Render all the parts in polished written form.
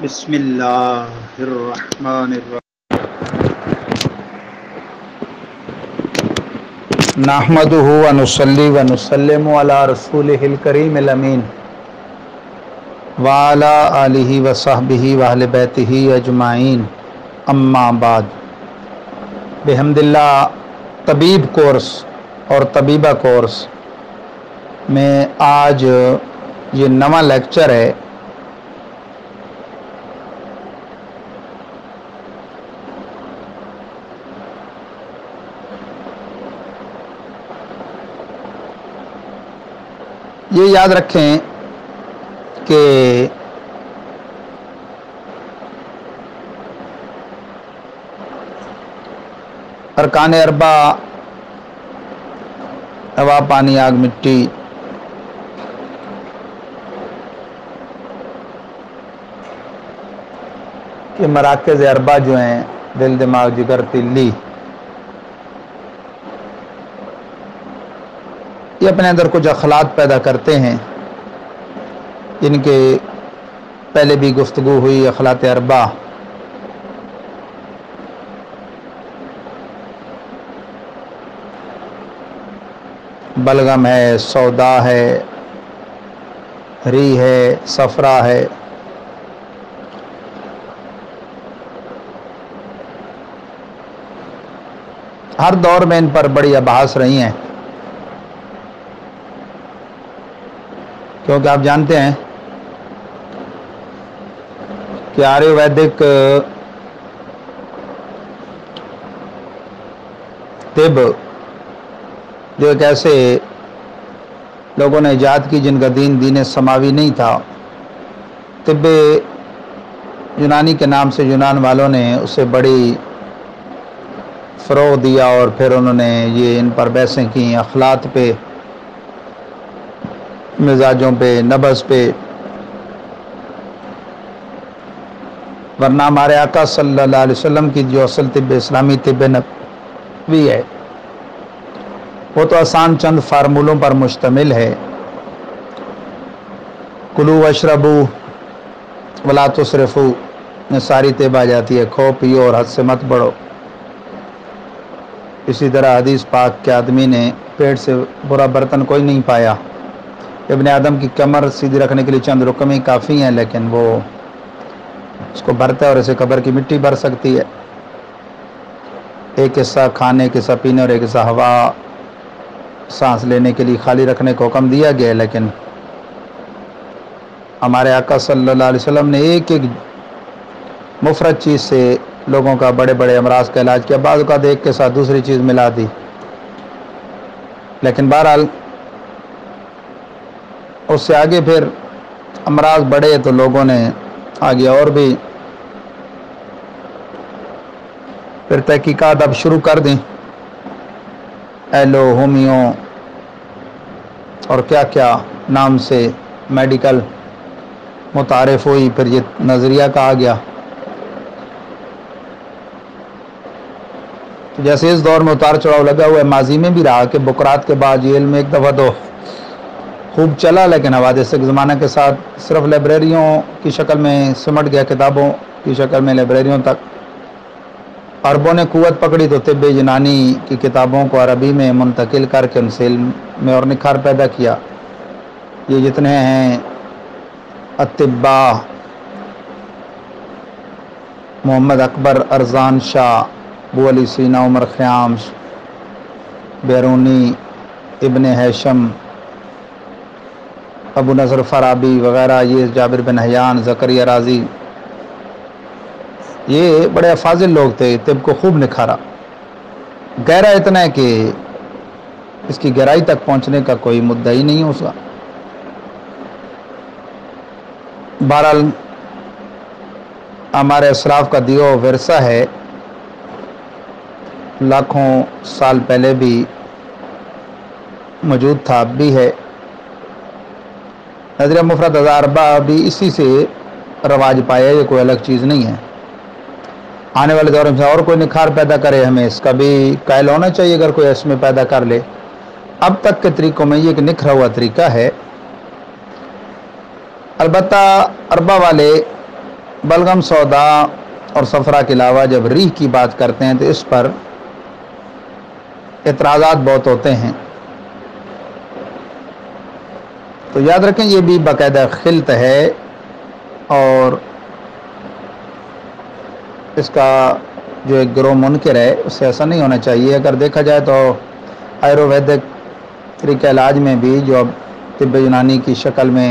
بسم اللہ الرحمن الرحیم نحمدہ ونصلی ونسلم علی رسولہ الکریم الامین وعلی آلہ وصحبہ واہل بیتہ اجمعین اما بعد بحمد اللہ طبیب کورس اور طبیبہ کورس میں آج یہ نواں لیکچر ہے۔ یہ یاد رکھیں کہ ارکان اربع ہوا پانی آگ مٹی کے مراکز اربع جو ہیں دل دماغ جگر تلی، یہ اپنے اندر کچھ اخلاق پیدا کرتے ہیں جن کے پہلے بھی گفتگو ہوئی۔ اخلاق اربع بلغم ہے، سودا ہے، ری ہے، صفرا ہے۔ ہر دور میں ان پر بڑی ابحاث رہی ہیں، کیونکہ آپ جانتے ہیں کہ آریہ ویدک طب جو ایک ایسے لوگوں نے ایجاد کی جن کا دین سماوی نہیں تھا، طب یونانی کے نام سے یونان والوں نے اسے بڑی فروغ دیا، اور پھر انہوں نے یہ ان پر بحثیں کی، اخلاق پہ، مزاجوں پہ، نبض پہ۔ ورنہ ہمارے آقا صلی اللہ علیہ وسلم کی جو اصل طب اسلامی طب نبوی ہے وہ تو آسان چند فارمولوں پر مشتمل ہے۔ کلو واشربو ولا تسرفو میں ساری طب آ جاتی ہے، کھو پیو اور حد سے مت بڑھو۔ اسی طرح حدیث پاک کے آدمی نے پیٹ سے برا برتن کوئی نہیں پایا۔ ابن آدم کی کمر سیدھی رکھنے کے لیے چند رکن کافی ہیں، لیکن وہ اس کو بھرتا ہے اور اسے قبر کی مٹی بھر سکتی ہے۔ ایک حصہ کھانے، ایک حصہ پینے اور ایک حصہ ہوا سانس لینے کے لیے خالی رکھنے کو حکم دیا گیا ہے، لیکن ہمارے آقا صلی اللہ علیہ وسلم نے ایک ایک مفرد چیز سے لوگوں کا بڑے بڑے امراض کا علاج کیا، بعض اوقات ایک کے ساتھ دوسری چیز ملا دی۔ لیکن بہرحال اس سے آگے پھر امراض بڑھے تو لوگوں نے آگے اور بھی پھر تحقیقات اب شروع کر دیں، ایلو، ہومیو اور کیا کیا نام سے میڈیکل متعارف ہوئی، پھر یہ نظریہ کہا گیا۔ جیسے اس دور میں اتار چڑھاؤ لگا ہوا ہے، ماضی میں بھی رہا کہ بقرات کے بعد یہ علم ایک دفعہ تو خوب چلا، لیکن حوادث کے زمانہ کے ساتھ صرف لائبریریوں کی شکل میں سمٹ گیا، کتابوں کی شکل میں لائبریریوں تک۔ عربوں نے قوت پکڑی تو طب یونانی کی کتابوں کو عربی میں منتقل کر کے ان سے علم میں اور نکھار پیدا کیا۔ یہ جتنے ہیں اطباء، محمد اکبر، ارزان شاہ، ابو علی سینا، عمر خیام، بیرونی، ابن ہیشم، ابو نصر فارابی وغیرہ، یہ جابر بن حیان، زکریا رازی، یہ بڑے افاضل لوگ تھے، طب کو خوب نکھارا۔ گہرا اتنا ہے کہ اس کی گہرائی تک پہنچنے کا کوئی مدعا ہی نہیں اس کا۔ بہرحال ہمارے اسلاف کا دیا ہوا ورثہ ہے، لاکھوں سال پہلے بھی موجود تھا، اب بھی ہے۔ نظریہ مفرد اربع بھی اسی سے رواج پایا، یہ کوئی الگ چیز نہیں ہے۔ آنے والے دور میں اور کوئی نکھار پیدا کرے، ہمیں اس کا بھی قائل ہونا چاہیے اگر کوئی اس میں پیدا کر لے۔ اب تک کے طریقوں میں یہ ایک نکھرا ہوا طریقہ ہے۔ البتہ اربع والے بلغم، سودا اور صفرا کے علاوہ جب ریح کی بات کرتے ہیں تو اس پر اعتراضات بہت ہوتے ہیں. تو یاد رکھیں یہ بھی باقاعدہ خلط ہے اور اس کا جو ایک گروہ منکر ہے اس سے ایسا نہیں ہونا چاہیے. اگر دیکھا جائے تو آیورویدک طریقہ علاج میں بھی جو اب طب یونانی کی شکل میں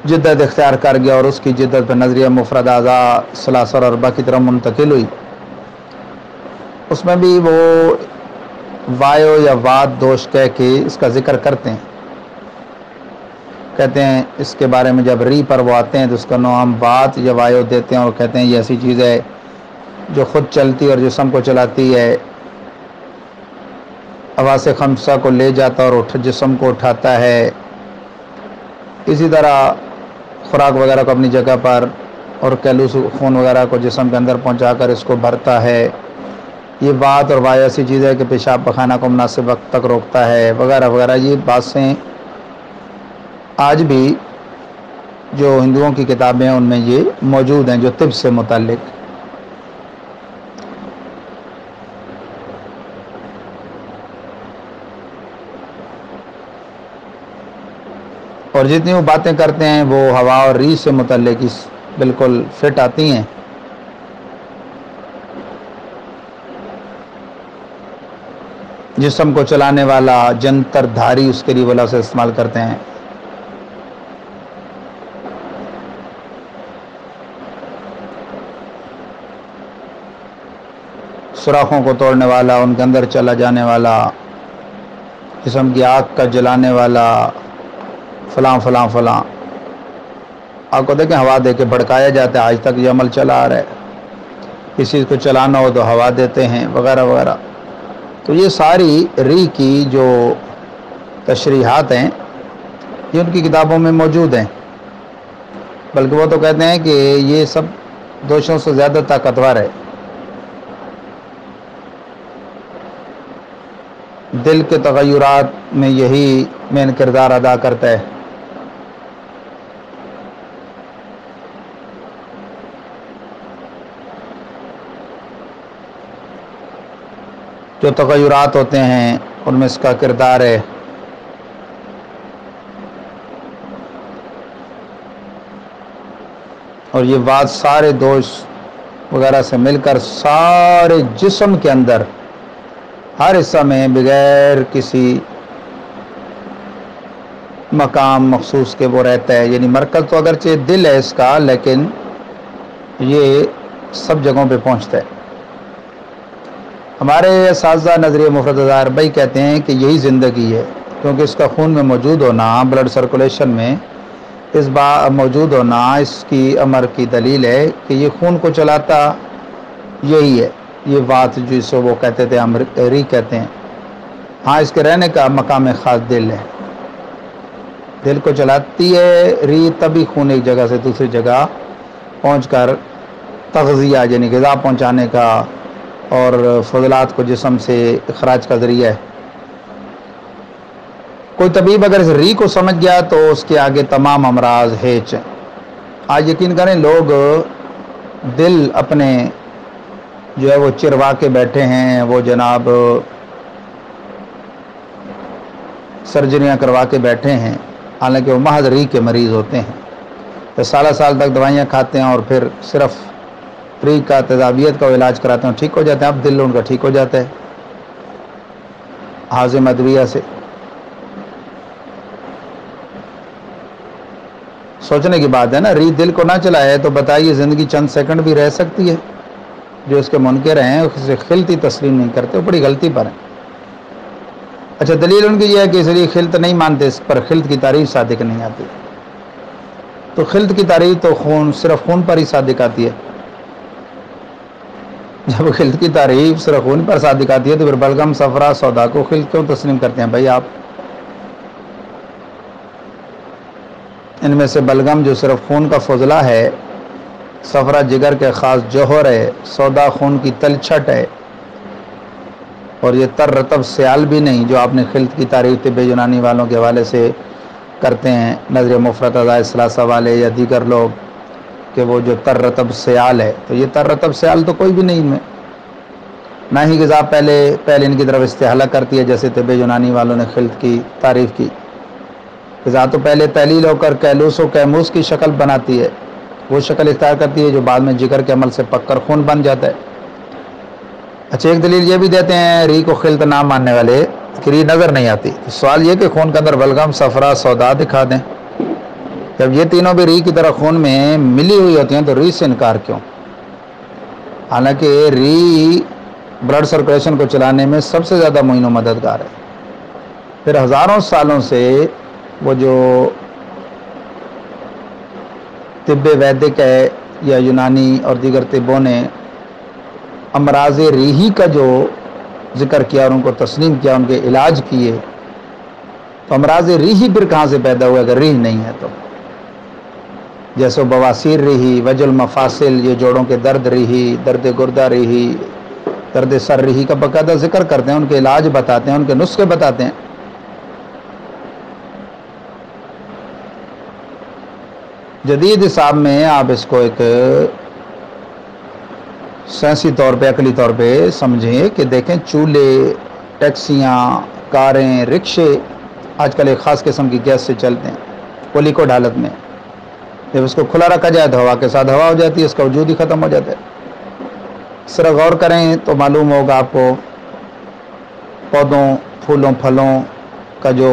جدت اختیار کر گیا اور اس کی جدت پہ نظریہ مفرد اعضاء سلاسل اور اربع کی طرف منتقل ہوئی، اس میں بھی وہ وایو یا واد دوش کہہ کے اس کا ذکر کرتے ہیں. کہتے ہیں اس کے بارے میں جب ری پر وہ آتے ہیں تو اس کا نام وات یا وایو دیتے ہیں اور کہتے ہیں یہ ایسی چیز ہے جو خود چلتی اور جسم کو چلاتی ہے، حواس خمسہ کو لے جاتا اور جسم کو اٹھاتا ہے. اسی طرح خوراک وغیرہ کو اپنی جگہ پر اور کیلوس خون وغیرہ کو جسم کے اندر پہنچا کر اس کو بھرتا ہے. یہ بات اور وایو ایسی چیز ہے کہ پیشاب پخانہ کو مناسب وقت تک روکتا ہے وغیرہ وغیرہ. یہ باتیں آج بھی جو ہندوؤں کی کتابیں ہیں ان میں یہ موجود ہیں جو طب سے متعلق. اور جتنی وہ باتیں کرتے ہیں وہ ہوا اور ریح سے متعلق بالکل فٹ آتی ہیں. جسم کو چلانے والا جنتر دھاری اس کے لیے بلا سے استعمال کرتے ہیں. سوراخوں کو توڑنے والا، ان کے اندر چلا جانے والا، جسم کی آگ کا جلانے والا، فلاں فلاں فلاں. آپ کو دیکھیں ہوا دے کے بھڑکایا جاتا ہے، آج تک یہ عمل چلا آ رہا ہے. کسی کو چلانا ہو تو ہوا دیتے ہیں وغیرہ وغیرہ. تو یہ ساری ری کی جو تشریحات ہیں یہ ان کی کتابوں میں موجود ہیں. بلکہ وہ تو کہتے ہیں کہ یہ سب دوشوں سے زیادہ طاقتور ہے. دل کے تغیرات میں یہی مین کردار ادا کرتا ہے. جو تغیرات ہوتے ہیں ان میں اس کا کردار ہے. اور یہ بات سارے دوش وغیرہ سے مل کر سارے جسم کے اندر ہر حصہ میں بغیر کسی مقام مخصوص کے وہ رہتا ہے. یعنی مرکز تو اگرچہ دل ہے اس کا، لیکن یہ سب جگہوں پہ پہنچتا ہے. ہمارے اساتذہ نظریہ مفرد اعضاء اربعی کہتے ہیں کہ یہی زندگی ہے، کیونکہ اس کا خون میں موجود ہونا، بلڈ سرکولیشن میں اس موجود ہونا اس کی امر کی دلیل ہے کہ یہ خون کو چلاتا یہی ہے. یہ بات جس وہ کہتے تھے ہم ری کہتے ہیں. ہاں اس کے رہنے کا مقام خاص دل ہے، دل کو چلاتی ہے ری، تبھی خون ایک جگہ سے دوسری جگہ پہنچ کر تغذیہ یعنی غذا پہنچانے کا اور فضلات کو جسم سے اخراج کا ذریعہ ہے. کوئی طبیب اگر اس ری کو سمجھ گیا تو اس کے آگے تمام امراض ہیچ. آج یقین کریں لوگ دل اپنے جو ہے وہ چروا کے بیٹھے ہیں، وہ جناب سرجریاں کروا کے بیٹھے ہیں، حالانکہ وہ محض ری کے مریض ہوتے ہیں. تو سالہ سال تک دوائیاں کھاتے ہیں اور پھر صرف ری کا تیزابیت کا علاج کراتے ہیں، ٹھیک ہو جاتے ہیں. اب دل ان کا ٹھیک ہو جاتا ہے ہاضم ادویہ سے. سوچنے کی بات ہے نا، ری دل کو نہ چلائے تو بتائیے زندگی چند سیکنڈ بھی رہ سکتی ہے؟ جو اس کے منکر ہیں اسے خلط ہی تسلیم نہیں کرتے، وہ بڑی غلطی پر ہیں. اچھا دلیل ان کی یہ ہے کہ اس لیے خلط نہیں مانتے، اس پر خلط کی تعریف صادق نہیں آتی. تو خلط کی تعریف تو صرف خون پر ہی صادق آتی ہے. جب خلط کی تعریف صرف خون پر صادق آتی ہے تو پھر بلغم، صفرا، سودا کو خلط کیوں تسلیم کرتے ہیں بھائی آپ؟ ان میں سے بلغم جو صرف خون کا فضلہ ہے، صفرا جگر کے خاص جوہر ہے، سودا خون کی تلچھٹ ہے، اور یہ تر رطب سیال بھی نہیں جو آپ نے خلط کی تعریف طب یونانی والوں کے حوالے سے کرتے ہیں، نظریہ مفرد اعضاء ثلاثہ والے یا دیگر لوگ کہ وہ جو تر رطب سیال ہے، تو یہ تر رطب سیال تو کوئی بھی نہیں ان میں، نہ ہی غذا پہلے ان کی طرف استحالہ کرتی ہے جیسے طب یونانی والوں نے خلط کی تعریف کی۔ غذا تو پہلے تحلیل ہو کر کیلوس و کیموس کی شکل بناتی ہے، وہ شکل اختیار کرتی ہے جو بعد میں جگر کے عمل سے پک کر خون بن جاتا ہے۔ اچھا، ایک دلیل یہ بھی دیتے ہیں ری کو خلط نہ ماننے والے کہ ری نظر نہیں آتی، سوال یہ کہ خون کے اندر بلغم، صفرا، سودا دکھا دیں، جب یہ تینوں بھی ری کی طرح خون میں ملی ہوئی ہوتی ہیں تو ری سے انکار کیوں؟ حالانکہ ری بلڈ سرکولیشن کو چلانے میں سب سے زیادہ معین و مددگار ہے۔ پھر ہزاروں سالوں سے وہ جو طب ویدک ہے یا یونانی اور دیگر طبوں نے امراض ریحی کا جو ذکر کیا اور ان کو تسلیم کیا، ان کے علاج کیے، تو امراض ریحی پھر کہاں سے پیدا ہوا اگر ریح نہیں ہے تو؟ جیسے بواسیر ریحی، وجع المفاصل، یہ جوڑوں کے درد ریحی، درد گردہ ریحی، درد سر ریحی کا باقاعدہ ذکر کرتے ہیں، ان کے علاج بتاتے ہیں، ان کے نسخے بتاتے ہیں۔ جدید حساب میں آپ اس کو ایک سائنسی طور پہ، عقلی طور پہ سمجھیں کہ دیکھیں چولہے، ٹیکسیاں، کاریں، رکشے آج کل ایک خاص قسم کی گیس سے چلتے ہیں، وہ لیکوڈ حالت میں، جب اس کو کھلا رکھا جائے تو ہوا کے ساتھ ہوا ہو جاتی ہے، اس کا وجود ہی ختم ہو جاتا ہے۔ صرف غور کریں تو معلوم ہوگا آپ کو پودوں، پھولوں، پھلوں کا جو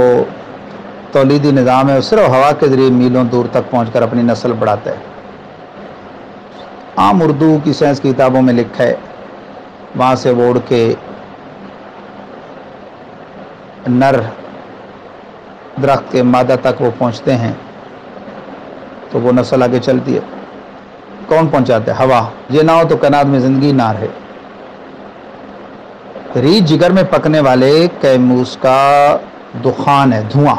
تولیدی نظام ہے وہ صرف ہوا کے ذریعے میلوں دور تک پہنچ کر اپنی نسل بڑھاتا ہے۔ عام اردو کی سائنس کی کتابوں میں لکھا ہے وہاں سے وہ اڑ کے نر درخت کے مادہ تک وہ پہنچتے ہیں تو وہ نسل آگے چلتی ہے۔ کون پہنچاتے ہے؟ ہوا۔ یہ نہ ہو تو کائنات میں زندگی نہ رہے۔ ری جگر میں پکنے والے کیموس کا دخان ہے، دھواں،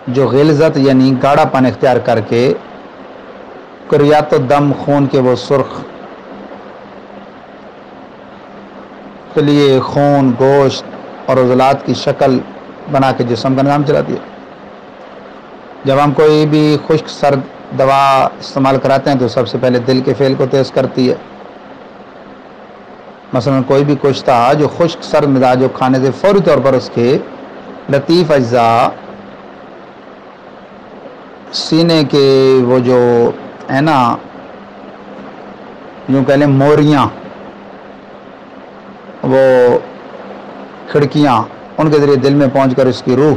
جو غلظت یعنی گاڑھا پن اختیار کر کے کریات دم، خون کے وہ سرخ خلیے، خون، گوشت اور عضلات کی شکل بنا کے جسم کا نظام چلاتی ہے۔ جب ہم کوئی بھی خشک سرد دوا استعمال کراتے ہیں تو سب سے پہلے دل کے فعل کو تیز کرتی ہے۔ مثلا کوئی بھی کشتہ جو خشک سرد مزاج ہو، کھانے سے فوری طور پر اس کے لطیف اجزاء، سینے کے وہ جو ہے نا، یوں کہہ لیں موریاں، وہ کھڑکیاں، ان کے ذریعے دل میں پہنچ کر اس کی روح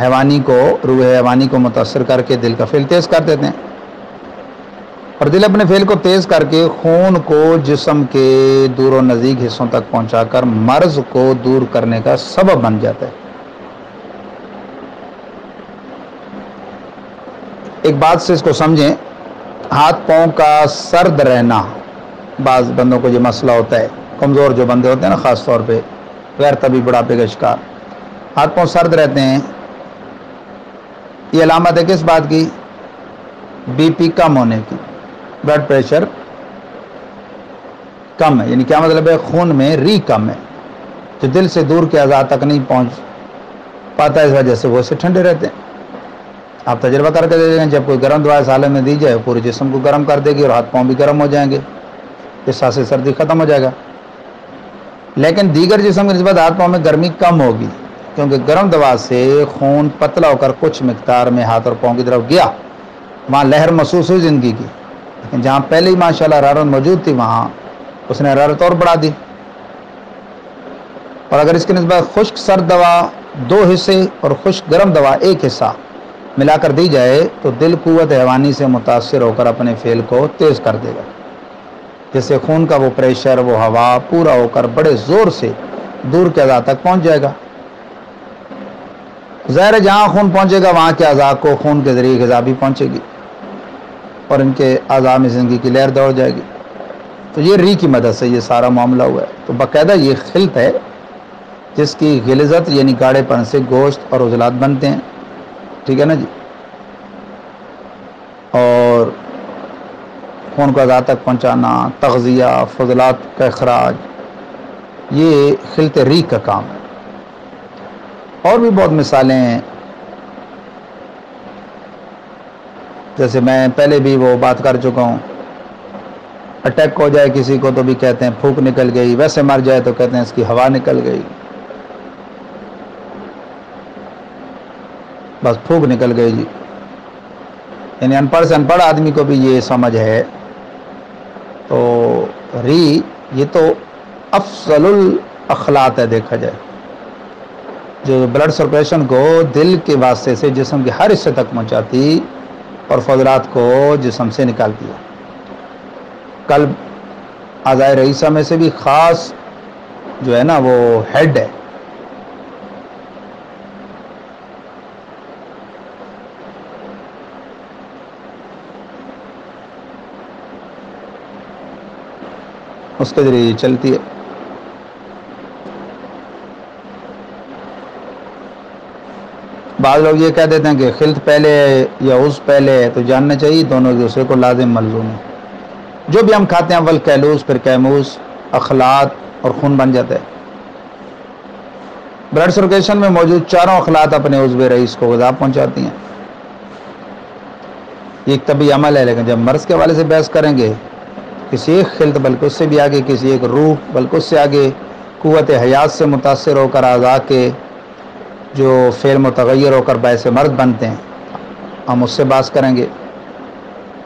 حیوانی کو متاثر کر کے دل کا فعل تیز کر دیتے ہیں، اور دل اپنے فعل کو تیز کر کے خون کو جسم کے دور و نزدیک حصوں تک پہنچا کر مرض کو دور کرنے کا سبب بن جاتا ہے۔ ایک بات سے اس کو سمجھیں، ہاتھ پاؤں کا سرد رہنا، بعض بندوں کو یہ مسئلہ ہوتا ہے، کمزور جو بندے ہوتے ہیں نا، خاص طور پہ غیر طبی بڑھاپے کا شکار، ہاتھ پاؤں سرد رہتے ہیں، یہ علامت ہے کس بات کی؟ بی پی کم ہونے کی، بلڈ پریشر کم ہے۔ یعنی کیا مطلب ہے؟ خون میں ری کم ہے، جو دل سے دور کے اعضاء تک نہیں پہنچ پاتا، اس وجہ سے وہ اسے ٹھنڈے رہتے ہیں۔ آپ تجربہ کر کے دیکھیں، جب کوئی گرم دوا اس حالت میں دی جائے پورے جسم کو گرم کر دے گی اور ہاتھ پاؤں بھی گرم ہو جائیں گے، احساس سردی ختم ہو جائے گا۔ لیکن دیگر جسم کی نسبت ہاتھ پاؤں میں گرمی کم ہوگی، کیونکہ گرم دوا سے خون پتلا ہو کر کچھ مقدار میں ہاتھ اور پاؤں کی طرف گیا، وہاں لہر محسوس ہوئی زندگی کی، لیکن جہاں پہلے ہی ماشاءاللہ حرارت موجود تھی وہاں اس نے حرارت اور بڑھا دی۔ اور اگر اس کی نسبت خشک سرد دوا 2 حصے اور خشک گرم دوا 1 حصہ ملا کر دی جائے تو دل قوت حیوانی سے متاثر ہو کر اپنے فعل کو تیز کر دے گا، جس سے خون کا وہ پریشر، وہ ہوا پورا ہو کر بڑے زور سے دور کے اعضاء تک پہنچ جائے گا۔ ظاہر ہے جہاں خون پہنچے گا وہاں کے اعضاء کو خون کے ذریعے غذا بھی پہنچے گی اور ان کے اعضاء میں زندگی کی لہر دوڑ جائے گی۔ تو یہ ری کی مدد سے یہ سارا معاملہ ہوا ہے۔ تو باقاعدہ یہ خلط ہے جس کی غلظت یعنی گاڑھے پن سے گوشت اور عضلات بنتے ہیں، ٹھیک ہے نا جی، اور خون کو اعضاء تک پہنچانا، تغذیہ، فضلات کا اخراج، یہ خلط ری کا کام ہے۔ اور بھی بہت مثالیں ہیں۔ جیسے میں پہلے بھی وہ بات کر چکا ہوں، اٹیک ہو جائے کسی کو تو بھی کہتے ہیں پھونک نکل گئی، ویسے مر جائے تو کہتے ہیں اس کی ہوا نکل گئی، بس پھونک نکل گئی جی. یعنی ان پڑھ سے ان پڑھ آدمی کو بھی یہ سمجھ ہے. تو ری یہ تو افضل الاخلاط ہے، دیکھا جائے جو بلڈ سرکولیشن کو دل کے واسطے سے جسم کے ہر حصے تک پہنچاتی اور فضلات کو جسم سے نکالتی ہے. قلب اعضائے رئیسہ میں سے بھی خاص جو ہے نا وہ ہیڈ ہے. اس کے ذریعے یہ چلتی ہے. بعض لوگ یہ کہہ دیتے ہیں کہ خلط پہلے ہے یا عضو پہلے ہے، تو جاننا چاہیے دونوں ایک دوسرے کو لازم ملزوم ہے. جو بھی ہم کھاتے ہیں اول کیلوز پھر کیموز اخلاط اور خون بن جاتا ہے. بلڈ سرکولیشن میں موجود چاروں اخلاط اپنے عضو رئیس کو غذا پہنچاتی ہیں. یہ ایک طبی عمل ہے، لیکن جب مرض کے حوالے سے بحث کریں گے کسی ایک خلط بلکہ اس سے بھی آگے، کسی ایک روح بلکہ اس سے آگے، قوت حیات سے متاثر ہو کر اعضاء کے جو فعل متغیر ہو کر باعث مرض بنتے ہیں، ہم اس سے بحث کریں گے.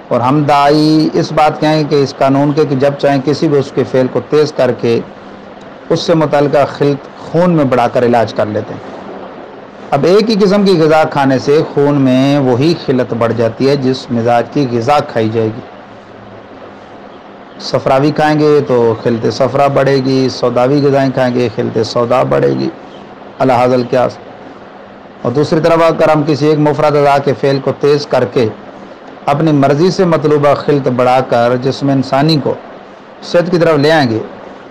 اور ہم داعی اس بات کہیں کہ اس قانون کے کہ جب چاہیں کسی بھی اس کے فعل کو تیز کر کے اس سے متعلقہ خلط خون میں بڑھا کر علاج کر لیتے ہیں. اب ایک ہی قسم کی غذا کھانے سے خون میں وہی خلط بڑھ جاتی ہے جس مزاج کی غذا کھائی جائے گی. صفراوی کھائیں گے تو خلط صفرا بڑھے گی، سوداوی غذائیں کھائیں گے خلط سودا بڑھے گی، الحاظ القیاس. اور دوسری طرف اگر ہم کسی ایک مفرد اعضاء کے فعل کو تیز کر کے اپنی مرضی سے مطلوبہ خلط بڑھا کر جسم انسانی کو صحت کی طرف لے آئیں گے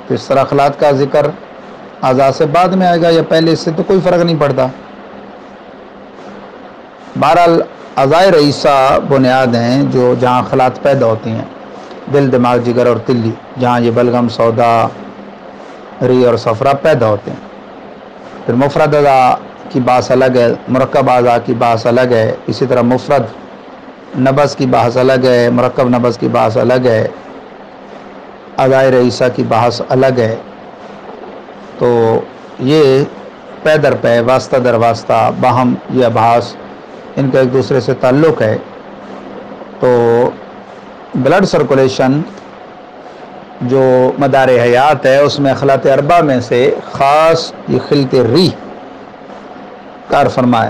تو اس طرح اخلاط کا ذکر اعضاء سے بعد میں آئے گا یا پہلے، اس سے تو کوئی فرق نہیں پڑتا. بہرحال اعضائے رئیسہ بنیاد ہیں جو جہاں اخلاط پیدا ہوتی ہیں، دل، دماغ، جگر اور تلی، جہاں یہ بلغم، سودا، ری اور صفرا پیدا ہوتے ہیں. پھر مفرد اعضاء کی بحث الگ ہے، مرکب اعضاء کی بحث الگ ہے. اسی طرح مفرد نبض کی بحث الگ ہے، مرکب نبض کی بحث الگ ہے، اعضائے رئیسہ کی بحث الگ ہے. تو یہ پے در پے، واسطہ در واسطہ، باہم یہ ابحاث ان کا ایک دوسرے سے تعلق ہے. تو بلڈ سرکولیشن جو مدار حیات ہے اس میں اخلاط اربع میں سے خاص یہ خلط ری کار فرمائے.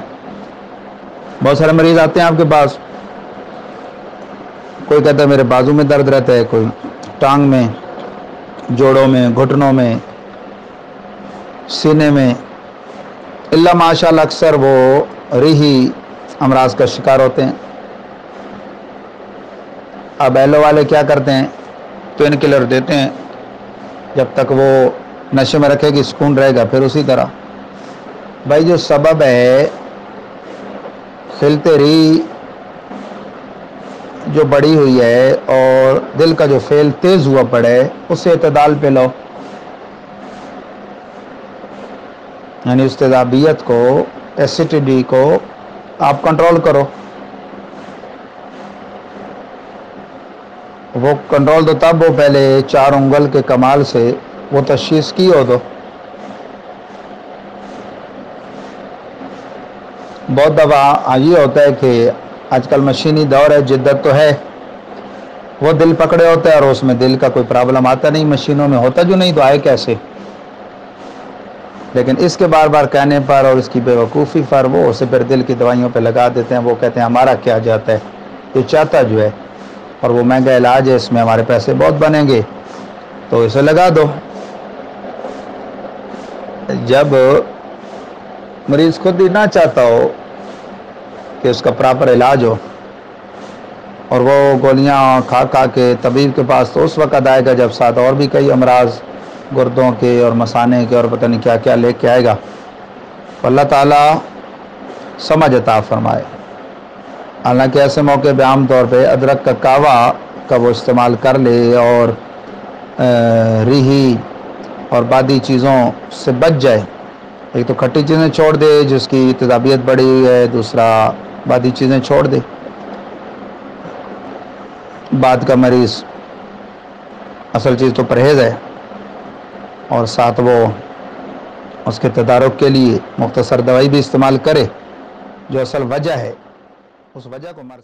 بہت سارے مریض آتے ہیں آپ کے پاس، کوئی کہتا ہے میرے بازو میں درد رہتا ہے، کوئی ٹانگ میں، جوڑوں میں، گھٹنوں میں، سینے میں. اللہ ماشاء اللہ اکثر وہ ریحی امراض کا شکار ہوتے ہیں. اب ایلو والے کیا کرتے ہیں، پین کلر دیتے ہیں، جب تک وہ نشے میں رکھے گی سکون رہے گا. پھر اسی طرح بھائی جو سبب ہے خلط ری جو بڑی ہوئی ہے اور دل کا جو فعل تیز ہوا پڑے اس سے اعتدال پہ لو. یعنی استضابیت کو، ایسیڈیٹی کو آپ کنٹرول کرو. وہ کنٹرول تو تب ہو پہلے 4 انگل کے کمال سے وہ تشخیص کی ہو. تو بہت دفعہ یہ ہوتا ہے کہ آج کل مشینی دور ہے، جدت تو ہے، وہ دل پکڑے ہوتا ہے اور اس میں دل کا کوئی پرابلم آتا نہیں. مشینوں میں ہوتا جو نہیں تو آئے کیسے؟ لیکن اس کے بار بار کہنے پر اور اس کی بے وقوفی پر وہ اسے پھر دل کی دوائیوں پہ لگا دیتے ہیں. وہ کہتے ہیں ہمارا کیا جاتا ہے، یہ چاہتا جو ہے اور وہ مہنگا علاج ہے، اس میں ہمارے پیسے بہت بنیں گے تو اسے لگا دو. جب مریض خود ہی نہ چاہتا ہو کہ اس کا پراپر علاج ہو اور وہ گولیاں کھا کھا کے طبیب کے پاس تو اس وقت آئے گا جب ساتھ اور بھی کئی امراض گردوں کے اور مثانے کے اور پتہ نہیں کیا کیا لے کے آئے گا. اللہ تعالیٰ سمجھ عطا فرمائے. حالانکہ ایسے موقع پہ عام طور پہ ادرک کا کہوہ کا وہ استعمال کر لے اور ریحی اور بادی چیزوں سے بچ جائے. ایک تو کھٹی چیزیں چھوڑ دے جس کی تیزابیت بڑھی ہوئی ہے، دوسرا بادی چیزیں چھوڑ دے. بعد کا مریض اصل چیز تو پرہیز ہے، اور ساتھ وہ اس کے تدارک کے لیے مختصر دوائی بھی استعمال کرے جو اصل وجہ ہے، اس وجہ کو مر